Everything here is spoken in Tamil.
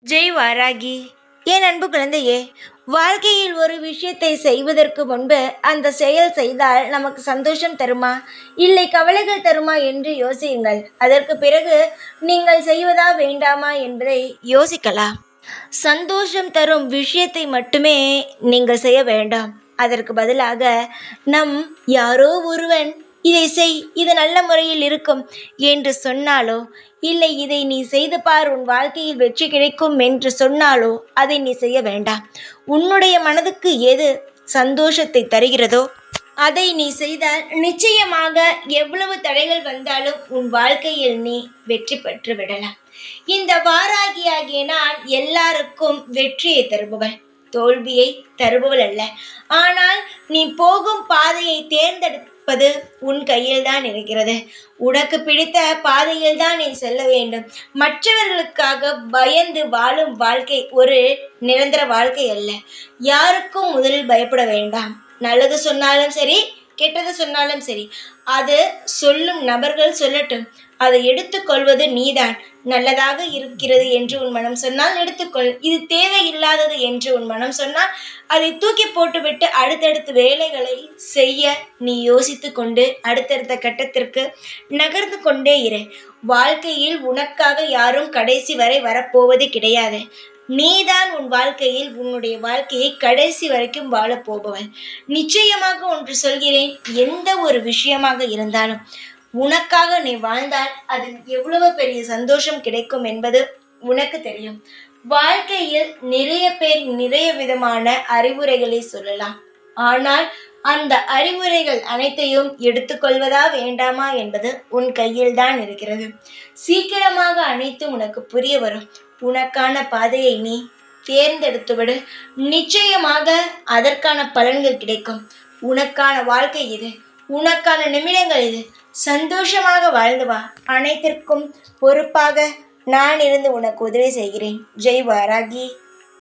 ஜெய் வாராகி. என் அன்பு குழந்தையே, வாழ்க்கையில் ஒரு விஷயத்தை செய்வதற்கு முன்பு அந்த செயல் செய்தால் நமக்கு சந்தோஷம் தருமா, இல்லை கவலைகள் தருமா என்று யோசியுங்கள். அதற்கு பிறகு நீங்கள் செய்வதா வேண்டாமா என்பதை யோசிக்கலாம். சந்தோஷம் தரும் விஷயத்தை மட்டுமே நீங்கள் செய்ய வேண்டாம். அதற்கு பதிலாக நம் யாரோ ஒருவன் இதை செய், இது நல்ல முறையில் இருக்கும் என்று சொன்னாலோ, இல்லை இதை நீ செய்து பார் உன் வாழ்க்கையில் வெற்றி கிடைக்கும் என்று சொன்னாலோ அதை நீ செய்ய வேண்டாம். உன்னுடைய மனதுக்கு எது சந்தோஷத்தை தருகிறதோ அதை நீ செய்தால் நிச்சயமாக எவ்வளவு தடைகள் வந்தாலும் உன் வாழ்க்கையில் நீ வெற்றி பெற்று விடலாம். இந்த வாராகியாகிய நான் எல்லாருக்கும் வெற்றியை தருபவள், தோல்வியை தருபவள் அல்ல. ஆனால் நீ போகும் பாதையை தேர்ந்தெடுப்பது உன் கையில் தான் இருக்கிறது. உனக்கு பிடித்த பாதையில் தான் நீ செல்ல வேண்டும். மற்றவர்களுக்காக பயந்து வாழும் வாழ்க்கை ஒரு நிரந்தர வாழ்க்கை அல்ல. யாருக்கும் முதலில் பயப்பட வேண்டாம். நல்லது சொன்னாலும் சரி, கெட்டது சொன்னாலும் சரி, அது சொல்லும் நபர்கள் சொல்லட்டும், அதை எடுத்துக்கொள்வது நீதான். நல்லதாக இருக்கிறது என்று உன் மனம் சொன்னால் எடுத்துக்கொள். இது தேவையில்லாதது என்று உன் மனம் சொன்னால் அதை தூக்கி போட்டுவிட்டு அடுத்தடுத்த வேலைகளை செய்ய நீ யோசித்து கொண்டு அடுத்தடுத்த கட்டத்திற்கு நகர்ந்து கொண்டே இரு. வாழ்க்கையில் உனக்காக யாரும் கடைசி வரை வரப்போவது கிடையாது. நீதான் உன் வாழ்க்கையில் உன்னுடைய வாழ்க்கையை கடைசி வரைக்கும் வாழப்போபவன். நிச்சயமாக ஒன்று சொல்கிறேன், எந்த ஒரு விஷயமாக இருந்தாலும் உனக்காக நீ வாழ்ந்தால் அதில் எவ்வளவு பெரிய சந்தோஷம் கிடைக்கும் என்பது உனக்கு தெரியும். வாழ்க்கையில் நிறைய பேர் நிறைய விதமான அறிவுரைகளை சொல்லலாம். ஆனால் அந்த அறிவுரைகள் அனைத்தையும் எடுத்துக்கொள்வதா வேண்டாமா என்பது உன் கையில் தான் இருக்கிறது. சீக்கிரமாக அனைத்தும் உனக்கு புரிய வரும். உனக்கான பாதையை நீ தேர்ந்தெடுத்துவிடு. நிச்சயமாக அதற்கான பலன்கள் கிடைக்கும். உனக்கான வாழ்க்கை இது, உனக்கான நிமிடங்கள் இது. சந்தோஷமாக வாழ்ந்து வா. அனைத்திற்கும் பொறுப்பாக நான் இருந்து உனக்கு உதவி செய்கிறேன். ஜெய் வாராகி.